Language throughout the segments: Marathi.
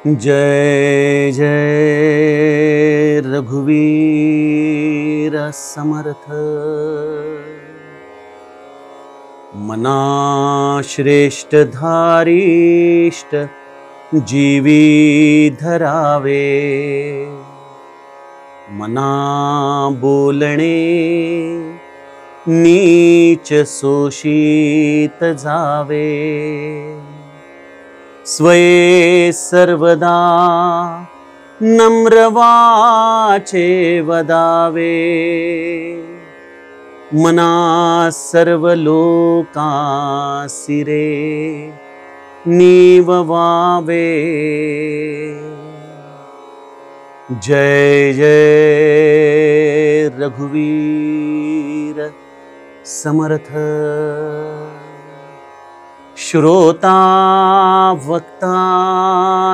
जय जय रघुवीर समर्थ। मना श्रेष्ठ धारिष्ट जीवी धरावे, मना बोलणे नीच शोषित जावे। स्वये सर्वदा नम्र वाचे वदावे, मना सर्व लोकांसिरे नीववावे। जय जय रघुवीर समर्थ। श्रोता वक्ता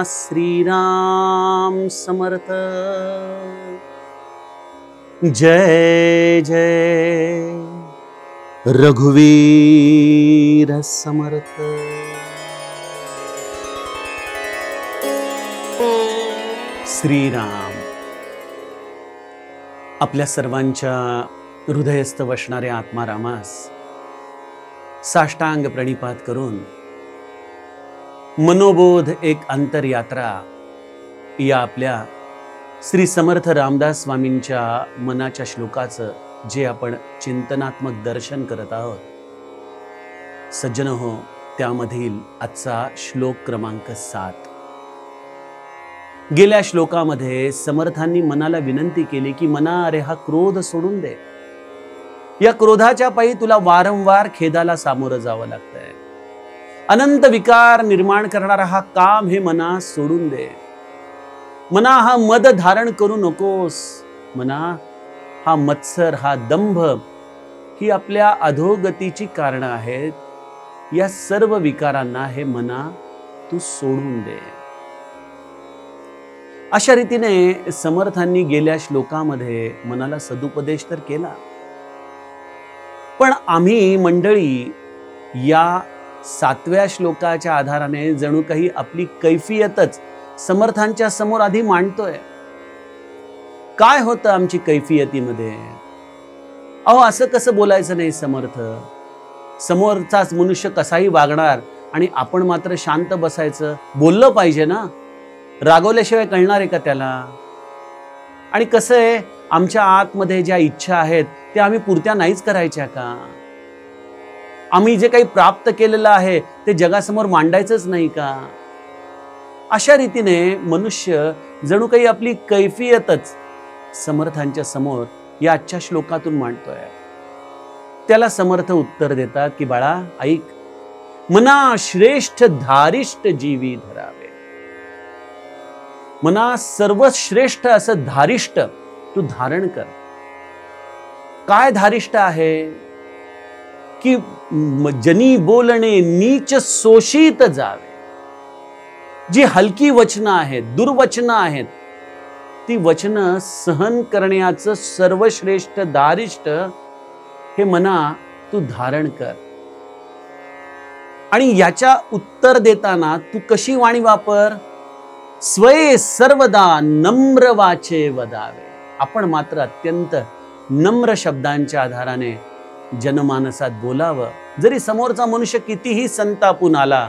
श्रीराम समर्थ। जय जय रघुवीर समर्थ। श्रीराम आपल्या सर्वांच्या हृदयस्थ वसणाऱ्या आत्मारामास साष्टांग प्रणिपात करून मनोबोध एक अंतरयात्रा या आपल्या श्री समर्थ रामदास स्वामींच्या मनाच्या श्लोकाचं जे आपण चिंतनात्मक दर्शन करत आहोत, सज्जन हो, त्यामधील आजचा श्लोक क्रमांक 7। गेल्या श्लोकामध्ये समर्थांनी मनाला विनंती केली की मना, अरे हा क्रोध सोडून दे। या क्रोधाच्या पायी तुला वारंवार खेदाला सामोरं जावं लागतंय। अनंत विकार निर्माण करणारा हा काम हे मना सोडून दे। मना हा मद धारण करू नकोस। मना हा मत्सर, हा दंभ ही आपल्या अधोगतीची कारणं आहेत। या सर्व विकारांना हे मना तू सोडून दे। अशा रीतीने समर्थांनी गेल्या श्लोकामध्ये मनाला सदुपदेश तर केला, पण आम्ही मंडळी या 7व्या श्लोकाच्या आधाराने जणू काही आपली कैफियतच समर्थांच्या समोर आधी मांडतोय। काय होतं आमची कैफियतीमध्ये? अहो, असं कसं बोलायचं नाही समर्थ? समोरचाच मनुष्य कसाही वागणार आणि आपण मात्र शांत बसायचं? बोललं पाहिजे ना, रागवल्याशिवाय कळणार आहे का त्याला? आणि कसं आहे, आमच्या आतमध्ये ज्या इच्छा आहेत त्या आम्ही पुरत्या नाहीच करायच्या का? आम्ही जे काही प्राप्त केलेलं आहे ते जगासमोर मांडायचंच नाही का? अशा रीतीने मनुष्य जणू काही आपली कैफियतच समर्थांच्या समोर या आजच्या श्लोकातून मांडतोय। त्याला समर्थ उत्तर देतात की बाळा ऐक, मना श्रेष्ठ धारिष्ट जीवी धरावे। मना सर्वश्रेष्ठ असं धारिष्ट तू धारण कर। काय धारिष्ट आहे? की जनी बोलणे नीच शोषित जावे। जी हलकी वचनं आहेत, दुर्वचनं आहेत, ती वचनं सहन करण्याचं सर्वश्रेष्ठ धारिष्ट हे मना तू धारण कर। आणि याच्या उत्तर देताना तू कशी वाणी वापर? स्वये सर्वदा नम्र वाचे वदावे। आपण मात्र अत्यंत नम्र शब्दांच्या आधाराने जनमानसात बोलावं। जरी समोरचा मनुष्य कितीही संतापून आला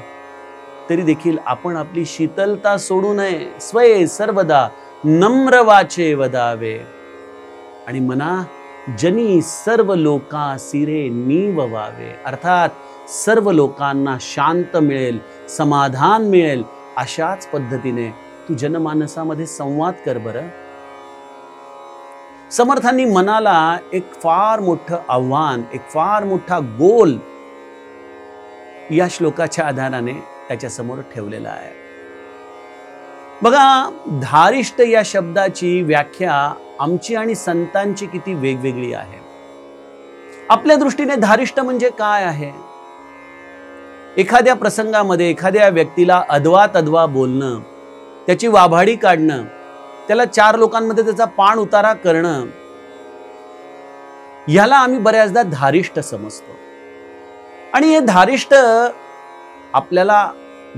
तरी देखील आपण आपली शीतलता सोडू नये। स्वये सर्वदा नम्र वाचे वदावे। आणि मना जनी सर्व लोका सिरे नीववावे, अर्थात सर्व लोकांना शांत मिळेल, समाधान मिळेल, अशाच पद्धतीने तू जनमानसामध्ये संवाद कर बरं। समर्थांनी मनाला एक फार मोठं आव्हान, एक फार मोठा गोल या श्लोकाच्या आधाराने त्याच्या समोर ठेवलेला आहे। बघा, धारिष्ट या शब्दाची व्याख्या आमची आणि संतांची किती वेगवेगळी आहे। आपल्या दृष्टीने धारिष्ट म्हणजे काय आहे? एखाद्या प्रसंगामध्ये एखाद्या व्यक्तीला अद्वा बोलणं, त्याची वाभाडी काढणं, त्याला 4 लोकांमध्ये त्याचा पाण उतारा करणं, याला आम्ही बऱ्याचदा धारिष्ट समजतो। आणि हे धारिष्ट आपल्याला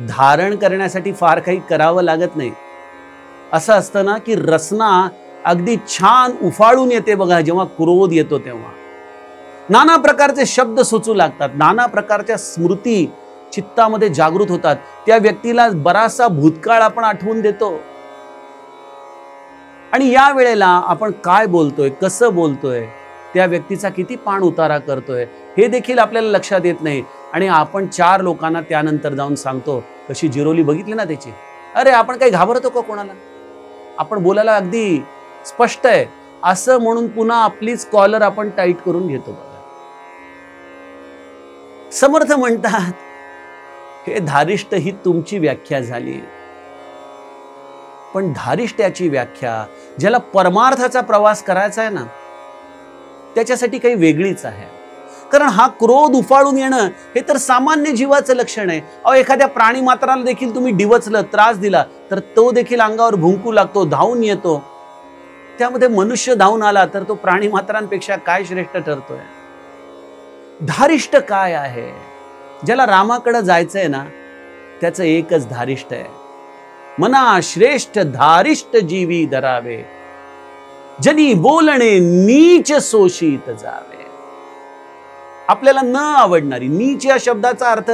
धारण करण्यासाठी फार काही करावं लागत नाही. असं असतं ना की रसना अगदी छान उफाळून येते बघा, जेव्हा क्रोध येतो तेव्हा नाना प्रकारचे शब्द सुचू लागतात, नाना प्रकारच्या स्मृती चित्तामध्ये जागृत होतात. त्या व्यक्तीला बराचसा भूतकाळ आपण आठवून देतो. आणि या वेळेला आपण काय बोलतोय, कसं बोलतोय, त्या व्यक्तीचा किती पाण उतारा करतोय हे देखील आपल्याला लक्षात येत नाही. आणि आपण 4 लोकांना त्यानंतर जाऊन सांगतो, कशी जिरोली बघितली ना त्याची. अरे आपण काही घाबरतो का कोणाला? आपण बोलायला अगदी स्पष्ट आहे असं म्हणून पुन्हा आपलीच कॉलर आपण टाईट करून घेतो बघा. समर्थ म्हणतात, हे धारिष्ट ही तुमची व्याख्या झाली, पण धारिष्ट्याची व्याख्या ज्याला परमार्थाचा प्रवास करायचा आहे ना, त्याच्यासाठी काही वेगळीच आहे. कारण हा क्रोध उफाळून येणं हे तर सामान्य जीवाचं लक्षण आहे. अहो, एखाद्या प्राणी मात्राला देखील तुम्ही डिवचलं, त्रास दिला तर तो देखील अंगावर भुंकू लागतो, धावून येतो. त्यामध्ये मनुष्य धावून आला तर तो प्राणी मात्रांपेक्षा काय श्रेष्ठ ठरतोय? धारिष्ट काय आहे? ज्याला रामाकडे जायचंय ना, त्याचं एकच धारिष्ट आहे, मना श्रेष्ठ धारिष्ट जीवी धरावे, जनी बोलणे नीच शोषित जावे. आपल्याला न आवडणारी, नीच या शब्दाचा अर्थ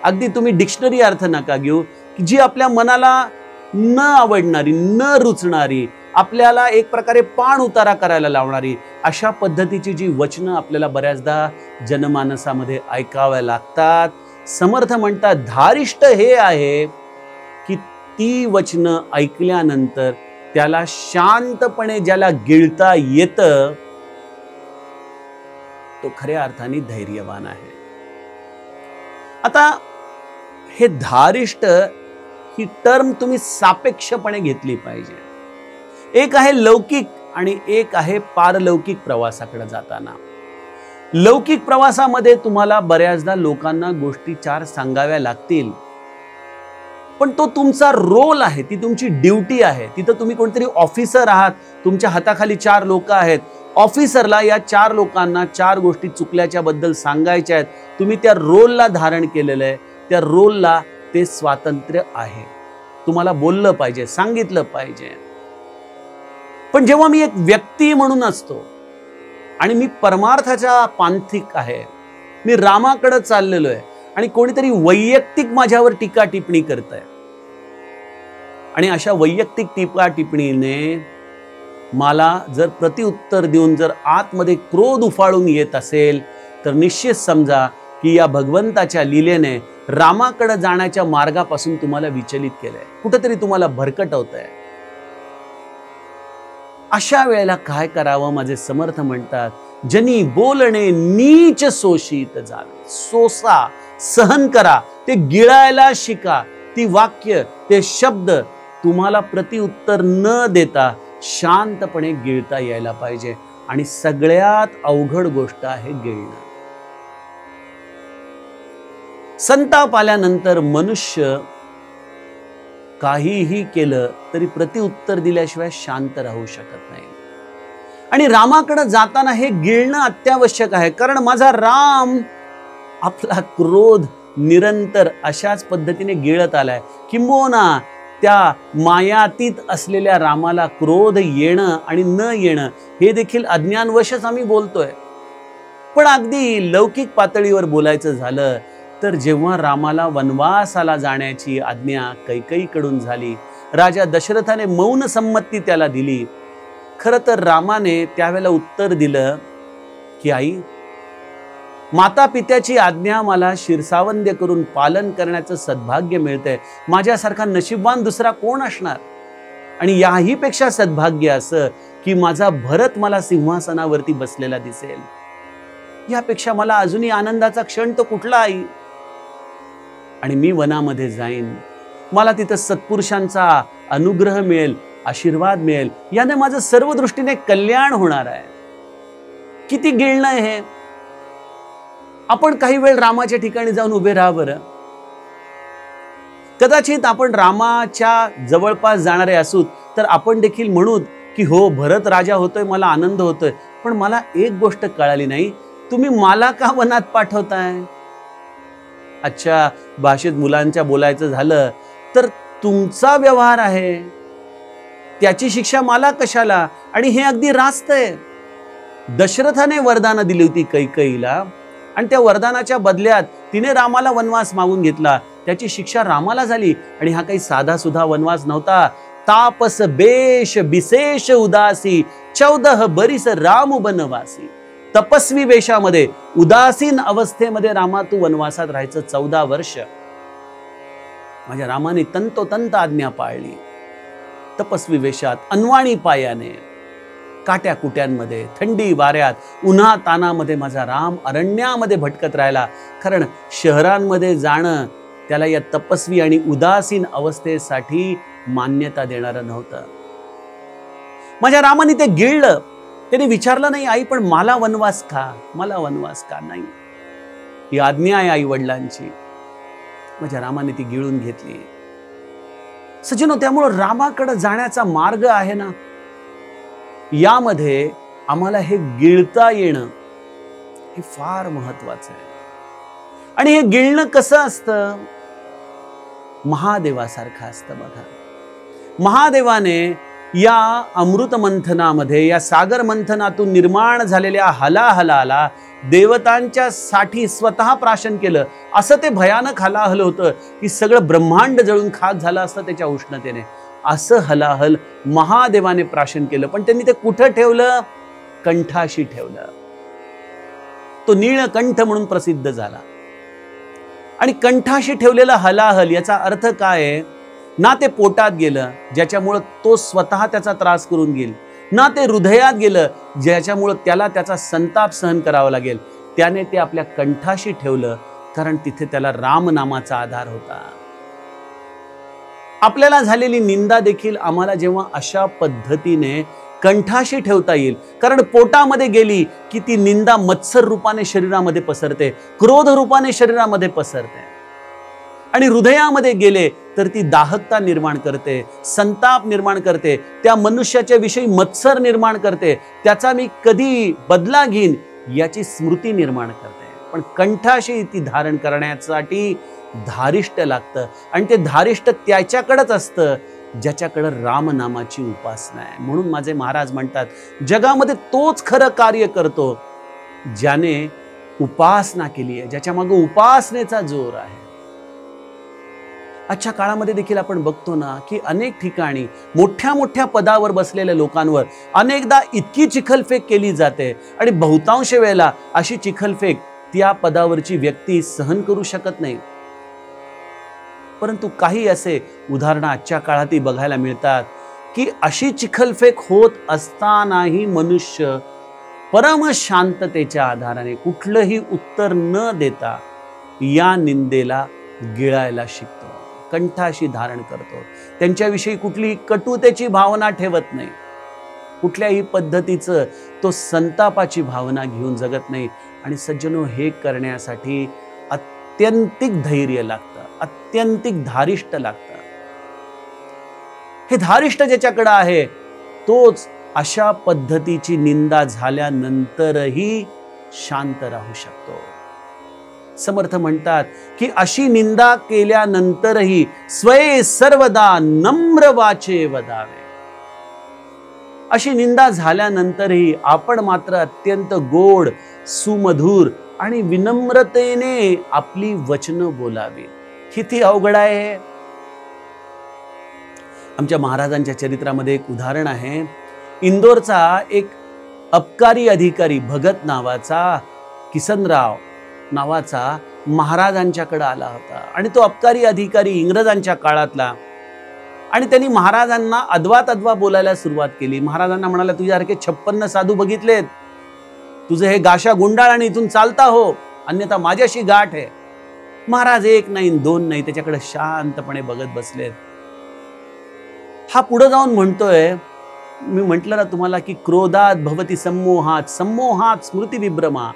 अगदी तुम्ही डिक्शनरी अर्थ नका घेऊ, की जी आपल्या मनाला न आवडणारी, न रुचणारी, आपल्याला एक प्रकारे पाण उतारा करायला लावणारी अशा पद्धतीची जी वचनं आपल्याला बऱ्याचदा जनमानसामध्ये ऐकाव्या लागतात. समर्थ म्हणतात, धारिष्ट हे आहे की ती वचनं ऐकल्यानंतर त्याला शांतपणे ज्याला गिळता येतं तो खऱ्या अर्थाने धैर्यवान आहे. आता हे धारिष्ट ही टर्म तुम्ही सापेक्षपणे घेतली पाहिजे. एक आहे लौकिक आणि एक आहे पारलौकिक प्रवासाकडे जाताना. लौकिक प्रवासामध्ये तुम्हाला बऱ्याचदा लोकांना गोष्टी 4 सांगाव्या लागतील, पण तो तुमचा रोल आहे, ती तुमची ड्युटी आहे. तिथं तुम्ही कोणतरी ऑफिसर आहात, तुमच्या हाताखाली 4 लोक आहेत. ऑफिसरला या 4 लोकांना 4 गोष्टी चुकल्याच्या बद्दल सांगायच्या आहेत. तुम्ही त्या रोलला धारण केलेलं आहे, त्या रोलला ते स्वातंत्र्य आहे. तुम्हाला बोललं पाहिजे, सांगितलं पाहिजे. पण जेव्हा मी एक व्यक्ती म्हणून असतो आणि मी परमार्थाच्या पांथिक आहे, मी रामाकडे चाललेलो आहे आणि कोणीतरी वैयक्तिक माझ्यावर टीका टिप्पणी करत आहे आणि अशा वैयक्तिक टीका टिप्पणीने मला जर प्रतिउत्तर देऊन जर आतमध्ये क्रोध उफाळून येत असेल तर निश्चित समजा की या भगवंताच्या लीलेने रामाकडे जाण्याच्या मार्गापासून तुम्हाला विचलित केलंय, कुठेतरी तुम्हाला भरकटवतंय. अशा वेळेला काय करावं? माझे समर्थ म्हणतात, जनी बोलणे नीच शोषित जावे. सोसा, सहन करा, ते गिळायला शिका. ती वाक्य, ते शब्द तुम्हाला प्रतिउत्तर न देता शांतपणे गिळता यायला पाहिजे. आणि सगळ्यात अवघड गोष्ट आहे गिळणं. संताप आल्यानंतर मनुष्य काहीही केलं तरी प्रतिउत्तर दिल्याशिवाय शांत राहू शकत नाही. आणि रामाकडे जाताना हे गिळणं अत्यावश्यक आहे. कारण माझा राम आपला क्रोध निरंतर अशाच पद्धतीने गिळत आलाय. किंबहुना त्या मायातीत असलेल्या रामाला क्रोध येणं आणि न येणं हे देखील अज्ञानवशच आम्ही बोलतोय. पण अगदी लौकिक पातळीवर बोलायचं झालं तर जेव्हा रामाला वनवासाला जाण्याची आज्ञा कैकेयीकडून झाली, राजा दशरथाने मौन संमती त्याला दिली. खरं तर रामाने त्यावेळेला उत्तर दिलं की आई, माता पित्याची आज्ञा मला शिरसावंद्य करून पालन करण्याचं सद्भाग्य मिळतंय. माझ्यासारखा नशीबवान दुसरा कोण असणार? आणि याही पेक्षा सद्भाग्य असं की माझा भरत मला सिंहासनावरती बसलेला दिसेल. यापेक्षा मला अजूनही आनंदाचा क्षण तो कुठला आई? आणि मी वनामध्ये जाईन, मला तिथं सत्पुरुषांचा अनुग्रह मिळेल, आशीर्वाद मिळेल, याने माझं सर्व दृष्टीने कल्याण होणार आहे. किती गिळणं आहे हे. आपण काही वेळ रामाच्या ठिकाणी जाऊन उभे राहा बरं. कदाचित आपण रामाच्या जवळपास जाणारे असू तर आपण देखील म्हणू की हो, भरत राजा होतोय, मला आनंद होतोय. पण मला एक गोष्ट कळाली नाही, तुम्ही मला का वनात पाठवताय? आजच्या भाषेत मुलांच्या बोलायचं झालं तर तुमचा व्यवहार आहे, त्याची शिक्षा मला कशाला? आणि हे अगदी रास्त आहे. दशरथाने वरदानं दिली होती कैकेयीला आणि त्या वरदानाच्या बदल्यात तिने रामाला वनवास मागून घेतला. त्याची शिक्षा रामाला झाली. आणि हा काही साधा सुद्धा वनवास नव्हता. तापस बेश विशेष उदासी 14 बरीस राम बनवासी. तपस्वी वेशामध्ये उदासीन अवस्थेमध्ये रामा तू वनवासात राहायचं 14 वर्ष. माझ्या रामाने तंतोतंत आज्ञा पाळली. तपस्वी वेशात, अनवाणी पायाने, काट्या कुट्यांमध्ये, थंडी वाऱ्यात, उन्हा तानामध्ये माझा राम अरण्यामध्ये भटकत राहिला. कारण शहरांमध्ये जाणं त्याला या तपस्वी आणि उदासीन अवस्थेसाठी मान्यता देणारं नव्हतं. माझ्या रामाने ते गिळलं. त्याने विचारलं नाही, आई पण मला वनवास का, मला वनवास का? नाही, ही आज्ञा आहे आई वडिलांची. माझ्या रामाने ती गिळून घेतली. सज्जनो, त्यामुळं रामाकडे जाण्याचा मार्ग आहे ना, यामध्ये आम्हाला हे गिळता येणं हे फार महत्वाचं आहे. आणि हे गिळणं कसं असतं? महादेवासारखं असतं बघा. महादेवाने या अमृत मंथनामध्ये, या सागर मंथनातून निर्माण झालेल्या हलाहलाला देवतांच्या साठी स्वतः प्राशन केलं. असं ते भयानक हलाहल होतं की सगळं ब्रह्मांड जळून खाक झालं असतं त्याच्या उष्णतेने. असं हलाहल महादेवाने प्राशन केलं. पण त्यांनी ते कुठं ठेवलं? कंठाशी ठेवलं. तो नीळकंठ म्हणून प्रसिद्ध झाला. आणि कंठाशी ठेवलेला हलाहल याचा अर्थ काय आहे? ना ते पोटात गेलं ज्याच्यामुळं तो स्वतः त्याचा त्रास करून घेईल, ना ते हृदयात गेलं ज्याच्यामुळं त्याला त्याचा संताप सहन करावा लागेल. त्याने ते आपल्या कंठाशी ठेवलं कारण तिथे त्याला रामनामाचा आधार होता. आपल्याला झालेली निंदा देखील आम्हाला जेव्हा अशा पद्धतीने कंठाशी ठेवता येईल, कारण पोटामध्ये गेली की ती निंदा मत्सर रूपाने शरीरामध्ये पसरते, क्रोध रूपाने शरीरामध्ये पसरते. आणि हृदयामध्ये गेले तर ती दाहकता निर्माण करते, संताप निर्माण करते, त्या मनुष्याच्या विषयी मत्सर निर्माण करते, त्याचा मी कधी बदला घेईन याची स्मृती निर्माण करते. पण कंठाशी ती धारण करण्यासाठी धारिष्ट लागतं. आणि ते धारिष्ट त्याच्याकडेच असतं ज्याच्याकडे रामनामाची उपासना आहे. म्हणून माझे महाराज म्हणतात, जगामध्ये तोच खरं कार्य करतो ज्याने उपासना केली आहे, ज्याच्या मागे उपासनेचा जोर आहे. आजच्या काळामध्ये देखील आपण बघतो ना की अनेक ठिकाणी मोठ्या मोठ्या पदावर बसलेल्या लोकांवर अनेकदा इतकी चिखलफेक केली जाते आणि बहुतांश वेळेला अशी चिखलफेक त्या पदावरची व्यक्ती सहन करू शकत नाही. परंतु काही असे उदाहरणं आजच्या काळातही बघायला मिळतात की अशी चिखलफेक होत असतानाही मनुष्य परम शांततेच्या आधाराने कुठलंही उत्तर न देता या निंदेला गिळायला शिकतो, कंठाशी धारण करतो. त्यांच्याविषयी कुठलीही कटुतेची भावना ठेवत नाही, कुठल्याही पद्धतीचं तो संतापाची भावना घेऊन जगत नाही. आणि सज्जनो, हे करण्यासाठी अत्यंतिक धैर्य लागतं, अत्यंतिक धारिष्ट लागतं. हे धारिष्ट ज्याच्याकडे आहे तोच अशा पद्धतीची निंदा झाल्यानंतरही शांत राहू शकतो. समर्थ म्हणतात की अशी निंदा केल्यानंतरही स्वये सर्वदा नम्र वाचे वदावे. अशी निंदा झाल्यानंतरही आपण मात्र अत्यंत गोड, सुमधुर आणि विनम्रतेने आपली वचनं बोलावी. किती अवघड आहे. आमच्या महाराजांच्या चरित्रामध्ये एक उदाहरण आहे. इंदोरचा एक अबकारी अधिकारी भगत नावाचा, किसनराव नावाचा महाराजांच्याकडे आला होता. आणि तो अबकारी अधिकारी इंग्रजांच्या काळातला. आणि त्यांनी महाराजांना अद्वा बोलायला सुरुवात केली. महाराजांना म्हणाला, तुझ्यासारखे 56 साधू बघितलेत, तुझे हे गाशा गुंडाळ आणि इथून चालता हो, अन्यथा माझ्याशी गाठ आहे. महाराज एक नाही दोन नाही त्याच्याकडे शांतपणे बघत बसलेत. हा पुढे जाऊन म्हणतोय, मी म्हटलं ना तुम्हाला की क्रोधात भवती सम्मोहात, सम्मोहात स्मृती विभ्रमा.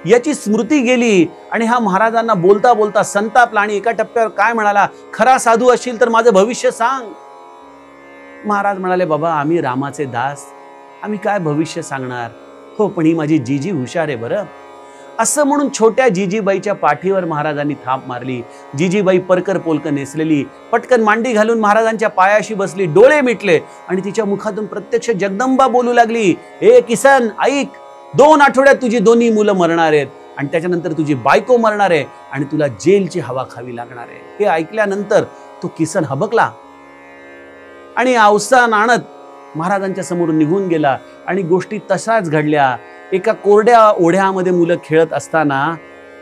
याची स्मृती गेली आणि हा महाराजांना बोलता बोलता संतापला आणि एका टप्प्यावर काय म्हणाला, खरा साधू असशील तर माझं भविष्य सांग. महाराज म्हणाले, बाबा आम्ही रामाचे दास, आम्ही काय भविष्य सांगणार. हो पण ही माझी जीजी हुशार आहे बरं. असं म्हणून छोट्या जिजीबाईच्या पाठीवर महाराजांनी थाप मारली. जिजीबाई परकर पोलक नेसलेली पटकन मांडी घालून महाराजांच्या पायाशी बसली, डोळे मिटले आणि तिच्या मुखातून प्रत्यक्ष जगदंबा बोलू लागली, ए किसन ऐक, 2 आठवड्यात तुझी दोन्ही मुलं मरणार आहेत आणि त्याच्यानंतर तुझी बायको मरणार आहे आणि तुला जेलची हवा खावी लागणार आहे. हे ऐकल्यानंतर तो किसन हबकला आणि अवसान आणत महाराजांच्या समोर निघून गेला आणि गोष्टी तशाच घडल्या. एका कोरड्या ओढ्यामध्ये मुलं खेळत असताना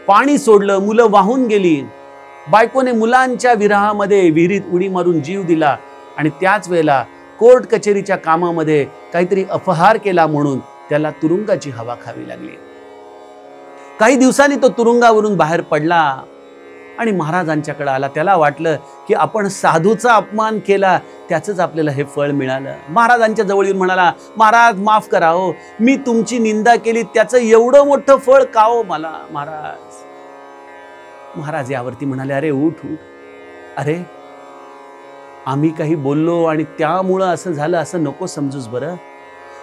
पाणी सोडलं, मुलं वाहून गेली. बायकोने मुलांच्या विरहामध्ये विहिरीत उडी मारून जीव दिला आणि त्याच वेळेला कोर्ट कचेरीच्या कामामध्ये काहीतरी अपहार केला म्हणून त्याला तुरुंगाची हवा खावी लागली. काही दिवसांनी तो तुरुंगावरून बाहेर पडला आणि महाराजांच्याकडे आला. त्याला वाटलं की आपण साधूचा अपमान केला, त्याचंच आपल्याला हे फळ मिळालं. महाराजांच्या जवळ येऊन म्हणाला, महाराज माफ करा हो, मी तुमची निंदा केली, त्याचं एवढं मोठं फळ का हो मला महाराज. महाराज यावरती म्हणाले, अरे उठ उठ, अरे आम्ही काही बोललो आणि त्यामुळं असं झालं असं नको समजूस बरं.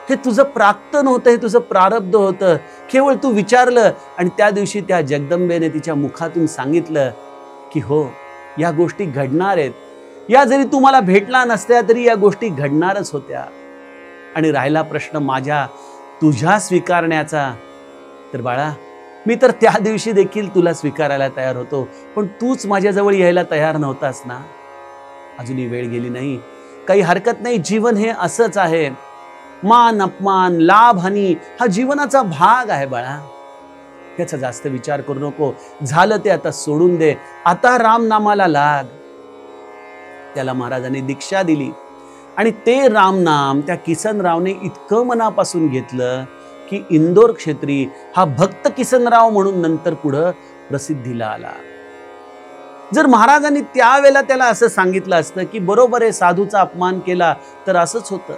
हे तुझं प्राक्तन होतं, हे तुझं प्रारब्ध होतं. केवळ तू विचारलं आणि त्या दिवशी त्या जगदंबेने तिच्या मुखातून सांगितलं की हो, या गोष्टी घडणार आहेत. या जरी तुम्हाला भेटला नसत्या तरी या गोष्टी घडणारच होत्या. आणि राहिला प्रश्न माझ्या तुझ्या स्वीकारण्याचा, तर बाळा मी तर त्या दिवशी देखील तुला स्वीकारायला तयार होतो, पण तूच माझ्याजवळ यायला तयार नव्हतास ना. अजूनही वेळ गेली नाही, काही हरकत नाही, जीवन हे असंच आहे. मान अपमान, लाभ हानी हा जीवनाचा भाग आहे बाळा. याचा जास्त विचार करू नको. झालं ते आता सोडून दे, आता राम नामाला लाग. त्याला महाराजांनी दीक्षा दिली आणि ते राम नाम त्या किसनरावने इतकं मनापासून घेतलं की इंदोर क्षेत्री हा भक्त किसनराव म्हणून नंतर पुढं प्रसिद्धीला आला. जर महाराजांनी त्यावेळेला त्याला असं सांगितलं असतं की बरोबर आहे, साधूचा अपमान केला तर असंच होतं.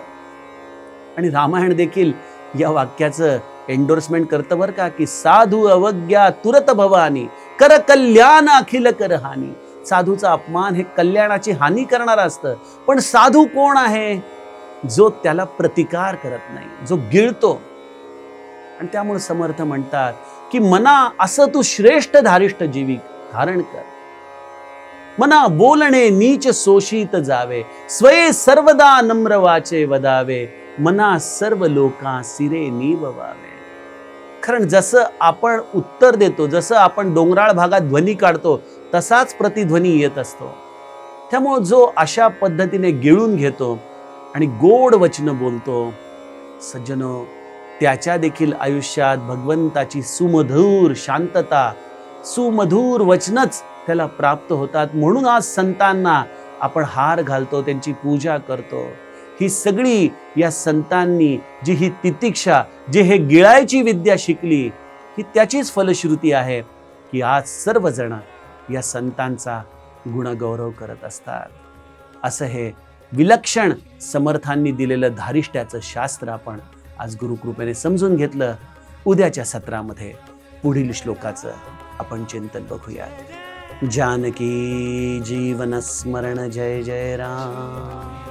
आणि रामायण देखील या वाक्याचं एंडोर्समेंट करतं बरं का, की साधू अवज्ञा तुरत भवानी कर कल्याण अखिल कर हानी. साधूचा अपमान हे कल्याणाची हानी करणारं असतं, पण साधू कोण आहे? जो त्याला प्रतिकार करत नाही, जो गिळतो. आणि त्यामुळे समर्थ म्हणतात की मना असं तू श्रेष्ठ धारिष्ठ जीविक धारण कर. मना बोलणे नीच शोषित जावे, स्वये सर्वदा नम्र वाचे वदावे, मना सर्व लोका सिरे निववावे. कारण जसं आपण उत्तर देतो, जसं आपण डोंगराळ भागात ध्वनी काढतो, तसाच प्रतिध्वनी येत असतो. त्यामुळे जो अशा पद्धतीने गिळून घेतो आणि गोड वचन बोलतो, सज्जनो, त्याच्या देखील आयुष्यात भगवंताची सुमधुर शांतता, सुमधुर वचनच त्याला प्राप्त होतात. म्हणून आज संतांना आपण हार घालतो, त्यांची पूजा करतो. ही सगळी या संतांनी जी ही तितिक्षा, जे हे गिळायची विद्या शिकली, ही त्याचीच फलश्रुती आहे की आज सर्वजण या संतांचा गुणगौरव करत असतात. असं हे विलक्षण समर्थांनी दिलेलं धारिष्ट्याचं शास्त्र आपण आज गुरुकृपेने समजून घेतलं. उद्याच्या सत्रामध्ये पुढील श्लोकाचं आपण चिंतन बघूया. जानकी जीवन स्मरण, जय जय राम.